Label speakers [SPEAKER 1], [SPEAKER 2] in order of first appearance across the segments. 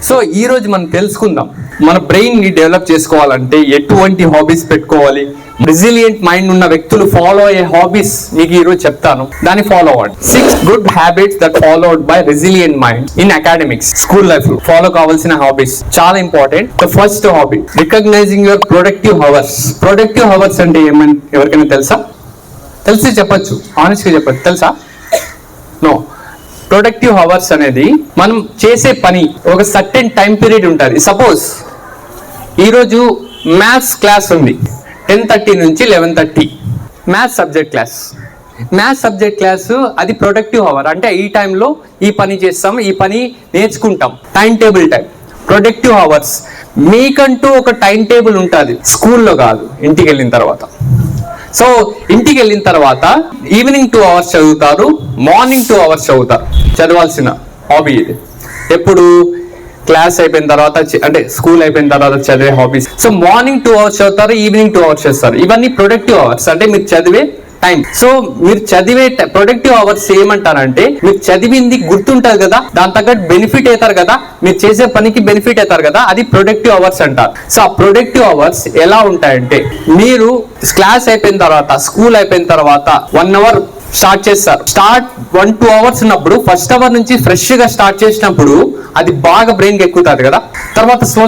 [SPEAKER 1] So ఈ రోజు మనం తెలుసుకుందాం మన బ్రెయిన్ ని డెవలప్ చేసుకోవాలంటే ఎటువంటి హాబీస్ పెట్టుకోవాలి. రెసిలియంట్ మైండ్ ఉన్న వ్యక్తులు ఫాలో అయ్యే హాబీస్ మీకు ఈ రోజు చెప్తాను, దాన్ని ఫాలో అవ్వండి. 6 good habits that followed by resilient mind in academics. School life లో ఫాలో కావాల్సిన హాబీస్ చాలా important. The first hobby recognizing your productive hours. Productive hours అంటే ఏమని ఎవరికైనా తెలుసా? తెలిసి చెప్పచ్చు, ఆనెస్ట్ గా చెప్పచ్చు. తెలుసా? నో. ప్రొడక్టివ్ హవర్స్ అనేది మనం చేసే పని ఒక సర్టెన్ టైం పీరియడ్ ఉంటుంది. సపోజ్ ఈరోజు మ్యాథ్స్ క్లాస్ ఉంది 10:30 నుంచి 11:30 maths subject class. Maths subject class అది ప్రొడక్టివ్ అవర్. అంటే ఈ టైంలో ఈ పని చేస్తాం, ఈ పని నేర్చుకుంటాం. Time table time productive hours. మీకంటూ ఒక టైం టేబుల్ ఉంటుంది, స్కూల్లో కాదు, ఇంటికి వెళ్ళిన తర్వాత. సో ఇంటికి వెళ్ళిన తర్వాత ఈవినింగ్ 2 hours చదువుతారు, మార్నింగ్ 2 hours చదువుతారు. చదవాల్సిన హాబీ ఇది. ఎప్పుడు క్లాస్ అయిపోయిన తర్వాత, అంటే స్కూల్ అయిపోయిన తర్వాత చదివే హాబీస్. సో మార్నింగ్ 2 hours చదువుతారు, ఈవినింగ్ 2 hours చేస్తారు. ఇవన్నీ ప్రొడక్టివ్ అవర్స్, అంటే మీరు చదివే టైం. సో మీరు చదివే ప్రొడక్టివ్ అవర్స్ ఏమంటారంటే మీరు చదివింది గుర్తుంటది కదా, దాని తగ్గట్టు బెనిఫిట్ అవుతారు కదా, మీరు చేసే పనికి బెనిఫిట్ అవుతారు కదా, అది ప్రొడక్టివ్ అవర్స్ అంటారు. సో ఆ ప్రొడక్టివ్ అవర్స్ ఎలా ఉంటాయంటే మీరు క్లాస్ అయిపోయిన తర్వాత, స్కూల్ అయిపోయిన తర్వాత 1 hour స్టార్ట్ చేస్తారు. 1-2 hours ఉన్నప్పుడు ఫస్ట్ అవర్ నుంచి ఫ్రెష్ గా స్టార్ట్ చేసినప్పుడు అది బాగా బ్రెయిన్ కి ఎక్కుతుంది కదా, తర్వాత స్లో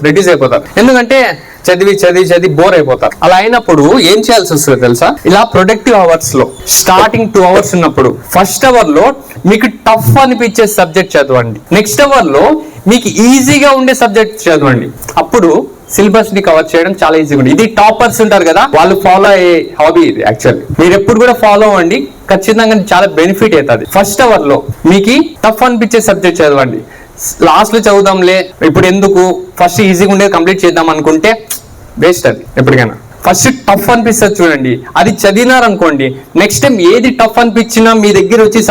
[SPEAKER 1] రెడ్యూస్ అయిపోతారు. ఎందుకంటే చదివి బోర్ అయిపోతారు. అలా అయినప్పుడు ఏం చేయాల్సి వస్తుంది తెలుసా? ఇలా ప్రొడక్టివ్ అవర్స్ లో స్టార్టింగ్ 2 hours ఉన్నప్పుడు ఫస్ట్ అవర్ లో మీకు టఫ్ అనిపించే సబ్జెక్ట్ చదవండి. నెక్స్ట్ అవర్ లో మీకు ఈజీగా ఉండే సబ్జెక్ట్ చదవండి. అప్పుడు సిలబస్ ని కవర్ చేయడం చాలా ఈజీగా ఉంటుంది. ఇది టాపర్స్ ఉంటారు కదా, వాళ్ళు ఫాలో అయ్యే హాబీ ఇది. యాక్చువల్లీ మీరు ఎప్పుడు కూడా ఫాలో అవ్వండి, ఖచ్చితంగా చాలా బెనిఫిట్ అవుతుంది. ఫస్ట్ అవర్ లో మీకు టఫ్ అనిపించే సబ్జెక్ట్ చదవండి. లాస్ట్ లో చదువుదాంలే, ఇప్పుడు ఎందుకు, ఫస్ట్ ఈజీగా ఉండేది కంప్లీట్ చేద్దాం అనుకుంటే వేస్ట్. అది ఎప్పటికైనా ఫస్ట్ టఫ్ అనిపిస్తుంది చూడండి, అది చదివినారనుకోండి, నెక్స్ట్ టైం ఏది టఫ్ అనిపించినా మీ దగ్గర వచ్చి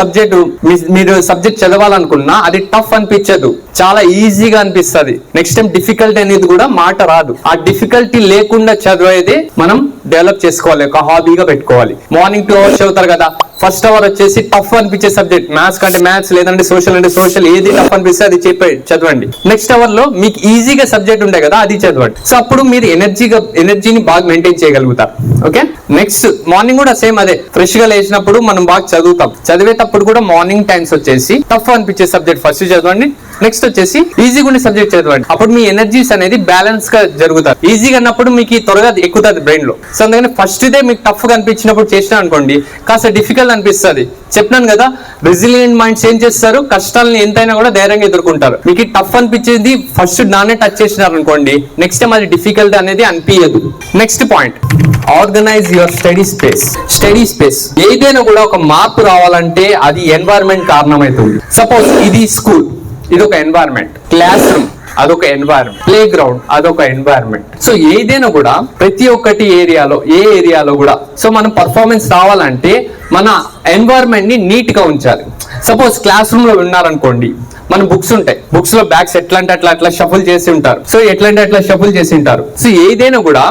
[SPEAKER 1] మీరు సబ్జెక్ట్ చదవాలనుకున్నా అది టఫ్ అనిపించదు, చాలా ఈజీగా అనిపిస్తుంది. నెక్స్ట్ టైం డిఫికల్టీ అనేది కూడా మాట రాదు. ఆ డిఫికల్టీ లేకుండా చదివేది మనం డెవలప్ చేసుకోవాలి, ఒక హాబీగా పెట్టుకోవాలి. మార్నింగ్ 2 hours చదువుతారు కదా, ఫస్ట్ అవర్ వచ్చేసి టఫ్ అనిపించే సబ్జెక్ట్, మ్యాథ్స్ కంటే మ్యాథ్స్, లేదంటే సోషల్ అంటే సోషల్, ఏది టఫ్ అనిపిస్తే అది చదవండి. నెక్స్ట్ అవర్ లో మీకు ఈజీగా సబ్జెక్ట్ ఉంటాయి కదా, అది చదవండి. సో అప్పుడు మీరు ఎనర్జీని బాగా మెయింటైన్ చేయగలుగుతారు. ఓకే. నెక్స్ట్ మార్నింగ్ కూడా సేమ్ అదే, ఫ్రెష్ గా లేచినప్పుడు మనం బాగా చదువుతాం. చదివేటప్పుడు కూడా మార్నింగ్ టైమ్స్ వచ్చేసి టఫ్ అనిపించే సబ్జెక్ట్ ఫస్ట్ చదవండి, నెక్స్ట్ వచ్చేసి ఈజీగా ఉండే సబ్జెక్ట్ చదవండి. అప్పుడు మీ ఎనర్జీస్ అనేది బ్యాలెన్స్ గా జరుగుతాయి. ఈజీగా అన్నప్పుడు మీకు త్వరగా ఎక్కుతుంది బ్రెయిన్ లో. సో అందుకని ఫస్ట్ డే మీకు టఫ్ గా అనిపించినప్పుడు చేసినా అనుకోండి, కాస్త డిఫికల్ట్ అనిపిస్తుంది. చెప్పినాను కదా, రెసిలియంట్ మైండ్స్ ఏం చేస్తారు, కష్టాలను ఎంతైనా కూడా ధైర్యంగా ఎదుర్కొంటారు. మీకు టఫ్ అనిపించేది ఫస్ట్ దాన్నే టచ్ చేసినారు అనుకోండి, నెక్స్ట్ టైం అది డిఫికల్ట్ అనేది అనిపించదు. Next point, organise your study space. Study space ఏదైనా కూడా ఒక మార్పు రావాలంటే అది ఎన్వైరన్మెంట్ కారణమవుతుంది. సపోజ్ ఇది స్కూల్, ఇది ఒక ఎన్వైరన్మెంట్. క్లాస్ రూమ్ అదొక ఎన్వైరన్మెంట్. ప్లే గ్రౌండ్ అదొక ఎన్వైరన్మెంట్. సో ఏదైనా కూడా ప్రతి ఒక్కటి ఏ ఏరియాలో కూడా సో మనం పర్ఫార్మెన్స్ రావాలంటే మన ఎన్వైరన్మెంట్ ని నీట్ గా ఉంచాలి. సపోజ్ క్లాస్ రూమ్ లో ఉన్నారనుకోండి, మన బుక్స్ ఉంటాయి, బుక్స్ లో బ్యాగ్స్ ఎట్లా అంటే అట్లా షఫుల్ చేసి ఉంటారు. సో ఎట్లా అంటే అట్లా షఫుల్ చేసి ఉంటారు. సో ఏదైనా కూడా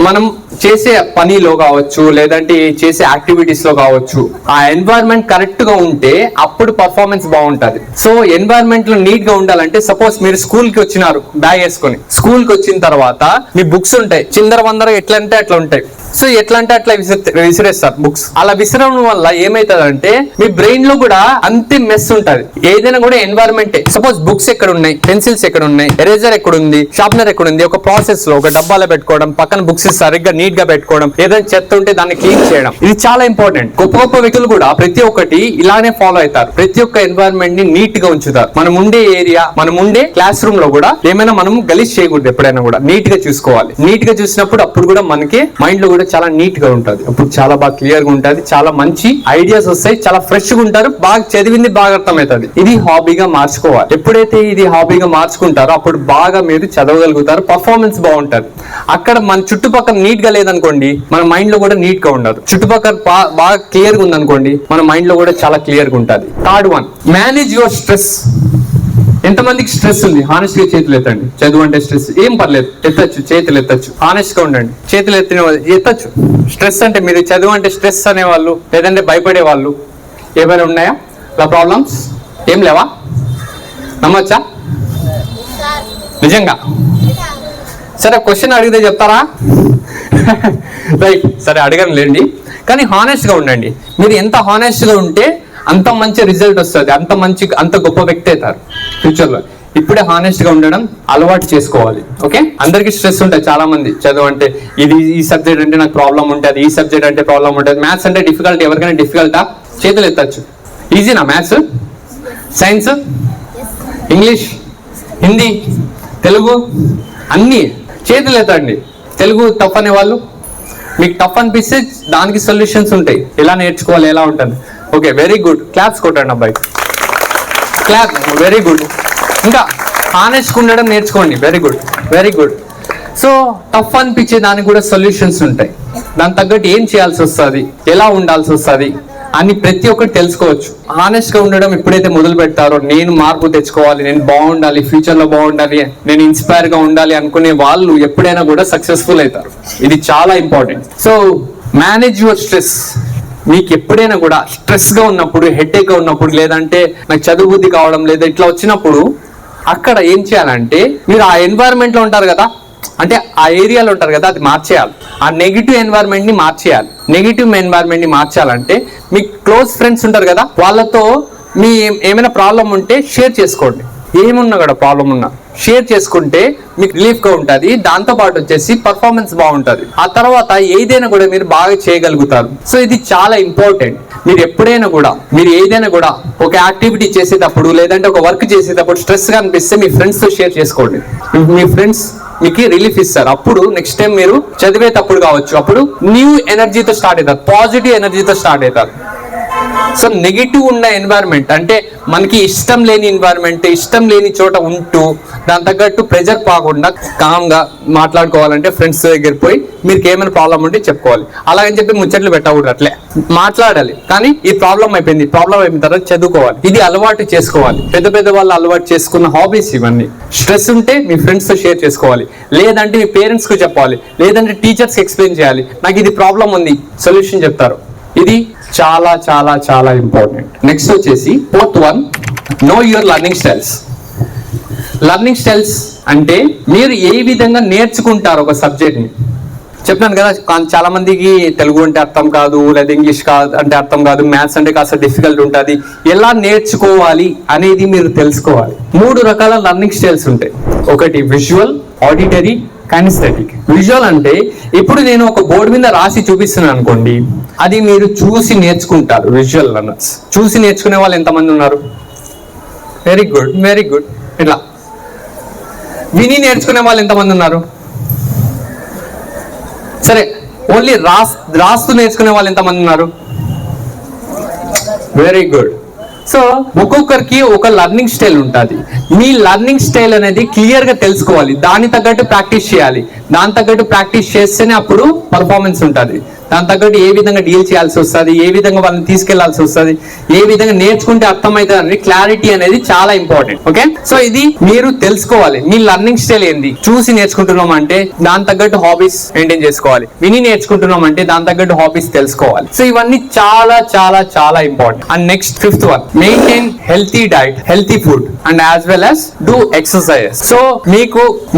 [SPEAKER 1] మనం చేసే పనిలో కావచ్చు, లేదంటే చేసే యాక్టివిటీస్ లో కావచ్చు, ఆ ఎన్వైరన్మెంట్ కరెక్ట్ గా ఉంటే అప్పుడు పర్ఫార్మెన్స్ బాగుంటది. సో ఎన్వైరన్మెంట్ లో నీట్ గా ఉండాలంటే, సపోజ్ మీరు స్కూల్ కి వచ్చినారు బ్యాగ్ వేసుకొని, స్కూల్ కి వచ్చిన తర్వాత మీ బుక్స్ ఉంటాయి, చిందర వందర ఎట్లా అంటే అట్లా ఉంటాయి. సో ఎట్లా అంటే అట్లా విసిరేస్తారు బుక్స్. అలా విసిరడం వల్ల ఏమైతుందంటే మీ బ్రెయిన్ లో కూడా అంతే మెస్ ఉంటది. ఏదైనా కూడా ఎన్వైరన్మెంట్, సపోజ్ బుక్స్ ఎక్కడ ఉన్నాయి, పెన్సిల్స్ ఎక్కడ ఉన్నాయి, ఎరేజర్ ఎక్కడ ఉంది, షార్ప్నర్ ఎక్కడ ఉంది, ఒక ప్రాసెస్ లో ఒక డబ్బాలో పెట్టుకోవడం, పక్కన బుక్స్ సరిగ్గా నీట్ గా పెట్టుకోవడం, ఏదైనా చెత్త ఉంటే దాన్ని క్లీన్ చేయడం, ఇది చాలా ఇంపార్టెంట్. గొప్ప గొప్ప వ్యక్తులు కూడా ప్రతి ఒక్కటి ఇలానే ఫాలో అవుతారు. ప్రతి ఒక్క ఎన్వైరన్మెంట్ ని నీట్ గా ఉంచుతారు. మనం ఉండే ఏరియా, మనం ఉండే క్లాస్ రూమ్ లో కూడా ఏమైనా మనం గలీజ్ చేయకూడదు, ఎప్పుడైనా కూడా నీట్ గా చూసుకోవాలి. నీట్ గా చూసినప్పుడు అప్పుడు కూడా మనకి మైండ్ లో కూడా చాలా నీట్ గా ఉంటుంది. అప్పుడు చాలా బాగా క్లియర్ గా ఉంటుంది, చాలా మంచి ఐడియాస్ వస్తాయి, చాలా ఫ్రెష్ గా ఉంటారు, బాగా చదివింది బాగా అర్థమవుతుంది. ఇది హాబీగా మార్చుకోవాలి. ఎప్పుడైతే ఇది హాబీగా మార్చుకుంటారో అప్పుడు బాగా మీరు చదవగలుగుతారు, పర్ఫార్మెన్స్ బాగుంటది. అక్కడ మన చుట్టుపక్కల నీట్ గా లేదనుకోండి, మన మైండ్ లో కూడా నీట్ గా ఉండదు. చుట్టుపక్కల బాగా క్లియర్ గా ఉందనుకోండి, మన మైండ్ లో కూడా చాలా క్లియర్ గా ఉంటుంది. Third one, manage your stress. ఎంతమందికి స్ట్రెస్ ఉంది? హానెస్ట్ గా చేతులు ఎత్తండి. చదువు అంటే స్ట్రెస్ ఏం పర్లేదు, ఎత్తచ్చు, చేతులు ఎత్తచ్చు. హానెస్ట్ గా ఉండండి, చేతులు ఎత్తచ్చు. స్ట్రెస్ అంటే మీరు చదువు అంటే స్ట్రెస్ అనేవాళ్ళు, లేదంటే భయపడే వాళ్ళు ఏమైనా ఉన్నాయా? ఇలా ప్రాబ్లమ్స్ ఏం లేవా? నమ్మచ్చా? నిజంగా? సరే క్వశ్చన్ అడిగితే చెప్తారా? రైట్, సరే అడగను లేండి. కానీ హానెస్ట్గా ఉండండి. మీరు ఎంత హానెస్ట్గా ఉంటే అంత మంచి రిజల్ట్ వస్తుంది, అంత గొప్ప వ్యక్తి అవుతారు ఫ్యూచర్లో. ఇప్పుడే హానెస్ట్గా ఉండడం అలవాటు చేసుకోవాలి. ఓకే, అందరికీ స్ట్రెస్ ఉంటుంది. చాలా మంది చదువు అంటే ఈ సబ్జెక్ట్ అంటే నాకు ప్రాబ్లం ఉంటుంది, ఈ సబ్జెక్ట్ అంటే ప్రాబ్లం ఉంటుంది. మ్యాథ్స్ అంటే డిఫికల్ట్. ఎవరికైనా డిఫికల్టా? చేతులు ఎత్తచ్చు. ఈజీనా maths, science, English, Hindi, Telugu అన్నీ చేతులు ఎత్తండి. తెలుగు టఫ్ అనే వాళ్ళు, మీకు టఫ్ అనిపిస్తే దానికి సొల్యూషన్స్ ఉంటాయి, ఎలా నేర్చుకోవాలి, ఎలా ఉంటుంది. Okay, very good. క్లాప్స్ కొట్టండి అబ్బాయి, క్లాప్. Very good. ఇంకా హానెస్ట్గా ఉండడం నేర్చుకోండి. Very good, very good. So tough అనిపించే దానికి కూడా సొల్యూషన్స్ ఉంటాయి. దాని తగ్గట్టు ఏం చేయాల్సి వస్తుంది, ఎలా ఉండాల్సి వస్తుంది అని ప్రతి ఒక్కటి తెలుసుకోవచ్చు. హానెస్ట్గా ఉండడం ఎప్పుడైతే మొదలు పెడతారో, నేను మార్పు తెచ్చుకోవాలి, నేను బాగుండాలి, ఫ్యూచర్లో బాగుండాలి, నేను ఇన్స్పైర్గా ఉండాలి అనుకునే వాళ్ళు ఎప్పుడైనా కూడా సక్సెస్ఫుల్ అవుతారు. ఇది చాలా important. So manage your stress. మీకు ఎప్పుడైనా కూడా స్ట్రెస్గా ఉన్నప్పుడు, హెడేక్గా ఉన్నప్పుడు, లేదంటే నాకు చదువు బుద్ధి కావడం లేదా ఇట్లా వచ్చినప్పుడు అక్కడ ఏం చేయాలంటే, మీరు ఆ ఎన్వైరన్మెంట్లో ఉంటారు కదా, అంటే ఆ ఏరియాలో ఉంటారు కదా, అది మార్చేయాలి. ఆ నెగిటివ్ ఎన్వైరన్మెంట్ ని మార్చేయాలి. నెగిటివ్ ఎన్వైరన్మెంట్ ని మార్చాలంటే మీ క్లోజ్ ఫ్రెండ్స్ ఉంటారు కదా, వాళ్ళతో మీ ఏమైనా ప్రాబ్లం ఉంటే షేర్ చేసుకోండి. ఏమున్నా కూడా ప్రాబ్లం ఉన్నా షేర్ చేసుకుంటే మీకు రిలీఫ్గా ఉంటుంది. దాంతోపాటు వచ్చేసి పర్ఫార్మెన్స్ బాగుంటుంది. ఆ తర్వాత ఏదైనా కూడా మీరు బాగా చేయగలుగుతారు. సో ఇది చాలా ఇంపార్టెంట్. మీరు ఎప్పుడైనా కూడా, మీరు ఏదైనా కూడా ఒక యాక్టివిటీ చేసేటప్పుడు లేదంటే ఒక వర్క్ చేసేటప్పుడు స్ట్రెస్గా అనిపిస్తే మీ ఫ్రెండ్స్తో షేర్ చేసుకోండి. మీ ఫ్రెండ్స్ మీకు రిలీఫ్ ఇస్తారు. అప్పుడు నెక్స్ట్ టైం మీరు చదివేటప్పుడు కావచ్చు, అప్పుడు న్యూ ఎనర్జీతో స్టార్ట్ అవుతారు, పాజిటివ్ ఎనర్జీతో స్టార్ట్ అవుతారు. సో నెగిటివ్ ఉన్న ఎన్వైరన్మెంట్ అంటే మనకి ఇష్టం లేని ఎన్వైరన్మెంట్, ఇష్టం లేని చోట ఉంటూ దాని తగ్గట్టు ప్రెజర్ కాకుండా కామ్గా మాట్లాడుకోవాలంటే ఫ్రెండ్స్ దగ్గర పోయి మీకు ఏమైనా ప్రాబ్లం ఉంటే చెప్పుకోవాలి. అలాగని చెప్పి ముచ్చట్లు పెట్టకూడదు, అట్లే మాట్లాడాలి. కానీ ఈ ప్రాబ్లం అయిపోయింది, ప్రాబ్లం అయిపోయిన తర్వాత చదువుకోవాలి. ఇది అలవాటు చేసుకోవాలి. పెద్ద పెద్ద వాళ్ళు అలవాటు చేసుకున్న హాబీస్ ఇవన్నీ. స్ట్రెస్ ఉంటే మీ ఫ్రెండ్స్తో షేర్ చేసుకోవాలి, లేదంటే మీ పేరెంట్స్కి చెప్పాలి, లేదంటే టీచర్స్కి ఎక్స్ప్లెయిన్ చేయాలి. నాకు ఇది ప్రాబ్లం ఉంది, సొల్యూషన్ చెప్తారు. ఇది చాలా చాలా చాలా ఇంపార్టెంట్. నెక్స్ట్ వచ్చేసి fourth one, know your learning styles. Learning styles అంటే మీరు ఏ విధంగా నేర్చుకుంటారు ఒక సబ్జెక్ట్ని. చెప్పాను కదా, చాలా మందికి తెలుగు అంటే అర్థం కాదు, లేదా ఇంగ్లీష్ అంటే అర్థం కాదు, మ్యాథ్స్ అంటే కాస్త డిఫికల్ట్ ఉంటుంది. ఎలా నేర్చుకోవాలి అనేది మీరు తెలుసుకోవాలి. 3 రకాల లెర్నింగ్ స్టైల్స్ ఉంటాయి. ఒకటి విజువల్, ఆడిటరీ, కైనెస్థెటిక్. విజువల్ అంటే ఇప్పుడు నేను ఒక బోర్డు మీద రాసి చూపిస్తున్నాను అనుకోండి, అది మీరు చూసి నేర్చుకుంటారు. Visual learners. చూసి నేర్చుకునే వాళ్ళు ఎంతమంది ఉన్నారు? Very good, very good. ఇట్లా విని నేర్చుకునే వాళ్ళు ఎంతమంది ఉన్నారు? సరే, ఓన్లీ రాస్తూ నేర్చుకునే వాళ్ళు ఎంతమంది ఉన్నారు? Very good. సో ఒక్కొక్కరికి ఒక లర్నింగ్ స్టైల్ ఉంటుంది. మీ లర్నింగ్ స్టైల్ అనేది క్లియర్గా తెలుసుకోవాలి. దాని తగ్గట్టు ప్రాక్టీస్ చేయాలి. దాని తగ్గట్టు ప్రాక్టీస్ చేస్తేనే అప్పుడు పర్ఫార్మెన్స్ ఉంటుంది. దాని తగ్గట్టు ఏ విధంగా డీల్ చేయాల్సి వస్తుంది, ఏ విధంగా వాళ్ళని తీసుకెళ్లాల్సి వస్తుంది, ఏ విధంగా నేర్చుకుంటే అర్థమవుతుంది అనేది క్లారిటీ అనేది చాలా ఇంపార్టెంట్. ఓకే, సో ఇది మీరు తెలుసుకోవాలి. మీ లర్నింగ్ స్టైల్ ఏంది? చూసి నేర్చుకుంటున్నాం అంటే దాని తగ్గట్టు హాబీస్ మెయింటైన్ చేసుకోవాలి. విని నేర్చుకుంటున్నాం అంటే దాని తగ్గట్టు హాబీస్ తెలుసుకోవాలి. సో ఇవన్నీ చాలా చాలా చాలా important. And next 5th one, maintain healthy diet, healthy food and as well as do exercise. So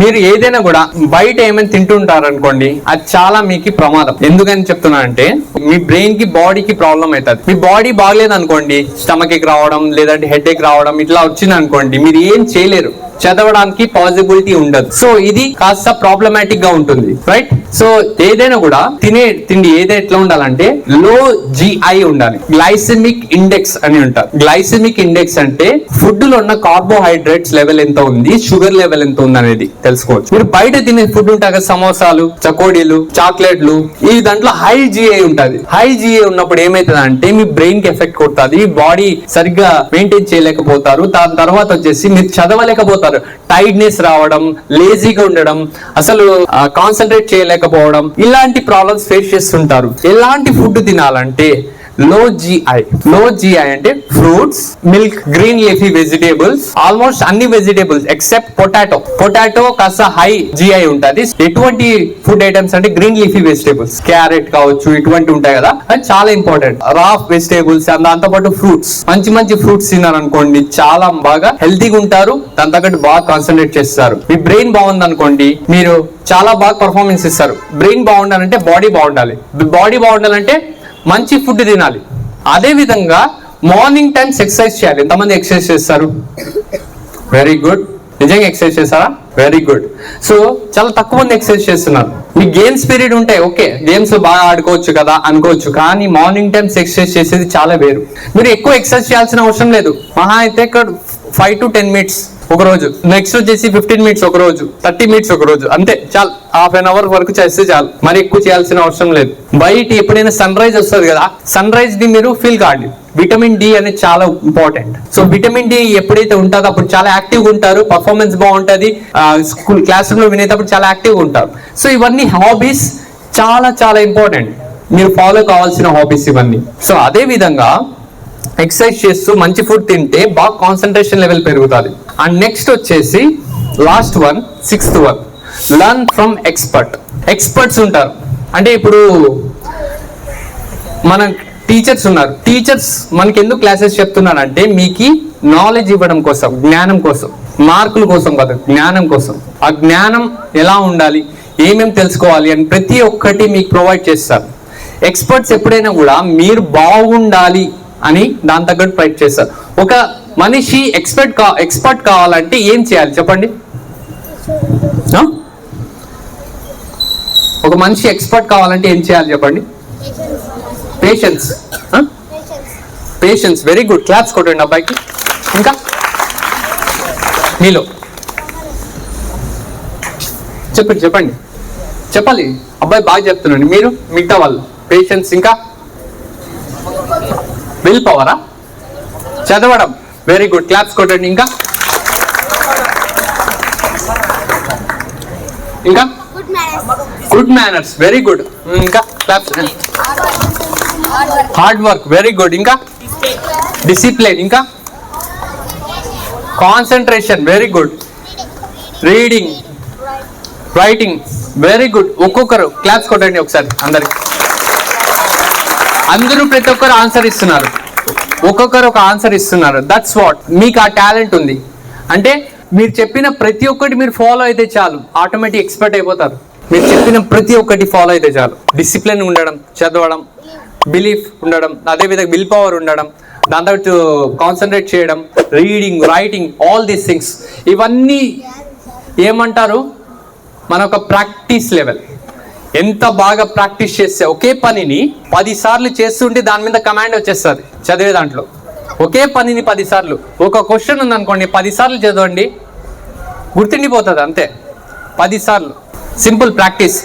[SPEAKER 1] మీరు ఏదైనా కూడా బయట ఏమైనా తింటుంటారు అనుకోండి, అది చాలా మీకు ప్రమాదం. ఎందుకని చెప్తున్నా అంటే, మీ బ్రెయిన్ కి బాడీకి ప్రాబ్లం అవుతుంది. మీ బాడీ బాగలేదు అనుకోండి, స్టమక్ ఏక్ రావడం లేదంటే హెడ్ ఏక్ రావడం ఇట్లా వచ్చింది అనుకోండి, మీరు ఏం చేయలేరు, చదవడానికి పాసిబిలిటీ ఉండదు. సో ఇది కాస్త ప్రాబ్లమాటిక్ గా ఉంటుంది, రైట్? సో ఏదైనా కూడా తినే తిండి ఏదైనా ఎట్లా ఉండాలంటే లో GI ఉండాలి. గ్లైసెమిక్ ఇండెక్స్ అని ఉంటారు. గ్లైసెమిక్ ఇండెక్స్ అంటే ఫుడ్ లో ఉన్న కార్బోహైడ్రేట్స్ లెవెల్ ఎంత ఉంది, షుగర్ లెవెల్ ఎంత ఉంది అనేది తెలుసుకోవచ్చు. మీరు బయట తినే ఫుడ్ ఉంటాయి కదా, సమోసాలు, చకోడీలు, చాక్లెట్లు, ఈ దాంట్లో హై GI ఉంటుంది. హై GI ఉన్నప్పుడు ఏమైతుంది అంటే మీ బ్రెయిన్ కి ఎఫెక్ట్ కొడుతుంది, బాడీ సరిగ్గా మెయింటైన్ చేయలేకపోతారు. దాని తర్వాత వచ్చేసి మీరు చదవలేకపోతారు, టైర్డ్నెస్ రావడం, లేజీగా ఉండడం, అసలు కాన్సన్ట్రేట్ చేయలేకపోవడం, ఇలాంటి ప్రాబ్లమ్స్ ఫేస్ చేస్తుంటారు. ఎలాంటి ఫుడ్ తినాలంటే లో GI అంటే fruits, milk, green leafy vegetables, almost అన్ని వెజిటేబుల్స్ ఎక్సెప్ట్ పొటాటో కాస్త హై GI ఉంటుంది. ఎటువంటి ఫుడ్ ఐటమ్స్ అంటే గ్రీన్ లీఫీ వెజిటేబుల్స్, క్యారెట్ కావచ్చు, ఇటువంటి ఉంటాయి కదా, అది చాలా ఇంపార్టెంట్. రా వెజిటేబుల్స్, దాంతో పాటు ఫ్రూట్స్, మంచి ఫ్రూట్స్ తిన్నారు అనుకోండి చాలా బాగా హెల్తీగా ఉంటారు, దాని తగ్గట్టు బాగా కాన్సన్ట్రేట్ చేస్తారు. మీ బ్రెయిన్ బాగుంది అనుకోండి, మీరు చాలా బాగా పర్ఫార్మెన్స్ ఇస్తారు. బ్రెయిన్ బాగుండాలంటే బాడీ బాగుండాలంటే మంచి ఫుడ్ తినాలి. అదే విధంగా మార్నింగ్ టైమ్స్ ఎక్సర్సైజ్ చేయాలి. ఎంతమంది ఎక్సర్సైజ్ చేస్తారు? Very good. నిజంగా ఎక్సర్సైజ్ చేస్తారా? Very good. సో చాలా తక్కువ మంది ఎక్సర్సైజ్ చేస్తున్నారు. మీ గేమ్స్ పీరియడ్ ఉంటాయి, ఓకే, గేమ్స్ బాగా ఆడుకోవచ్చు కదా అనుకోవచ్చు, కానీ మార్నింగ్ టైమ్స్ ఎక్సర్సైజ్ చేసేది చాలా వేరు. మీరు ఎక్కువ ఎక్సర్సైజ్ చేయాల్సిన అవసరం లేదు. మహా అయితే ఇక్కడ 5 to 10 minutes ఒక రోజు, నెక్స్ట్ వచ్చేసి 15 minutes ఒక రోజు, 30 minutes ఒక రోజు, అంతే చాలు. హాఫ్ అన్ అవర్ వరకు చేస్తే చాలు, మరి ఎక్కువ చేయాల్సిన అవసరం లేదు. బయట ఎప్పుడైనా సన్ రైజ్ వస్తుంది కదా, సన్ రైజ్ ని మీరు ఫీల్ కాండి. విటమిన్ డి అనేది చాలా ఇంపార్టెంట్. సో విటమిన్ డి ఎప్పుడైతే ఉంటుందో అప్పుడు చాలా యాక్టివ్గా ఉంటారు, పర్ఫార్మెన్స్ బాగుంటుంది, స్కూల్ క్లాస్ రూమ్ లో వినేటప్పుడు చాలా యాక్టివ్గా ఉంటారు. సో ఇవన్నీ హాబీస్ చాలా ఇంపార్టెంట్, మీరు ఫాలో కావాల్సిన హాబీస్ ఇవన్నీ. సో అదే విధంగా ఎక్సర్సైజ్ చేస్తూ మంచి ఫుడ్ తింటే బాగా కాన్సన్ట్రేషన్ లెవెల్ పెరుగుతుంది. అండ్ నెక్స్ట్ వచ్చేసి last one, 6th one, learn from experts ఉంటారు. అంటే ఇప్పుడు మన టీచర్స్ ఉన్నారు, టీచర్స్ మనకి ఎందుకు క్లాసెస్ చెప్తున్నారంటే మీకు నాలెడ్జ్ ఇవ్వడం కోసం, జ్ఞానం కోసం, మార్కుల కోసం కాదు, జ్ఞానం కోసం. ఆ జ్ఞానం ఎలా ఉండాలి, ఏమేమి తెలుసుకోవాలి అని ప్రతి ఒక్కటి మీకు ప్రొవైడ్ చేస్తారు. ఎక్స్పర్ట్స్ ఎప్పుడైనా కూడా మీరు బాగుండాలి అని దాని తగ్గట్టు ప్రయత్నం చేస్తారు. ఒక మనిషి ఎక్స్పర్ట్ కావాలంటే ఏం చేయాలి చెప్పండి? ఒక మనిషి ఎక్స్పర్ట్ కావాలంటే ఏం చేయాలి చెప్పండి? పేషెన్స్. వెరీ గుడ్, క్లాప్స్ కొట్టండి అబ్బాయికి. ఇంకా మీలో చెప్పాలి. అబ్బాయి బాగా చెప్తున్నాడు, మీరు మిగతా వాళ్ళు పేషెన్స్, ఇంకా విల్ పవరా, చదవడం. వెరీ గుడ్, క్లాప్స్ కొట్టండి. ఇంకా గుడ్ మేనర్స్. Very good. ఇంకా claps. Hard work. Very good. ఇంకా డిసిప్లిన్. ఇంకా concentration. Very good. Reading, writing. Very good. ఒక్కొక్కరు క్లాప్స్ కొట్టండి ఒకసారి అందరికి. అందరూ ప్రతి ఒక్కరు ఆన్సర్ ఇస్తున్నారు, ఒక్కొక్కరు ఒక ఆన్సర్ ఇస్తున్నారు. దట్స్ వాట్, మీకు ఆ టాలెంట్ ఉంది అంటే మీరు చెప్పిన ప్రతి ఒక్కటి మీరు ఫాలో అయితే చాలు, ఆటోమేటిక్ ఎక్స్పర్ట్ అయిపోతారు. మీరు చెప్పిన ప్రతి ఒక్కటి ఫాలో అయితే చాలు. డిసిప్లిన్ ఉండడం, చదవడం, బిలీఫ్ ఉండడం, అదేవిధంగా విల్ పవర్ ఉండడం, దాని తర్వాత కాన్సన్ట్రేట్ చేయడం, reading, writing, all these things, ఇవన్నీ ఏమంటారు? మన ఒక ప్రాక్టీస్ లెవెల్. ఎంత బాగా ప్రాక్టీస్ చేస్తే ఒకే పనిని 10 సార్లు చేస్తుంటే దాని మీద కమాండ్ వచ్చేస్తుంది చదివే దాంట్లో. ఒకే పనిని 10 సార్లు, ఒక క్వశ్చన్ ఉందనుకోండి 10 సార్లు చదవండి, గుర్తుండిపోతుంది అంతే. 10 సార్లు, సింపుల్ ప్రాక్టీస్.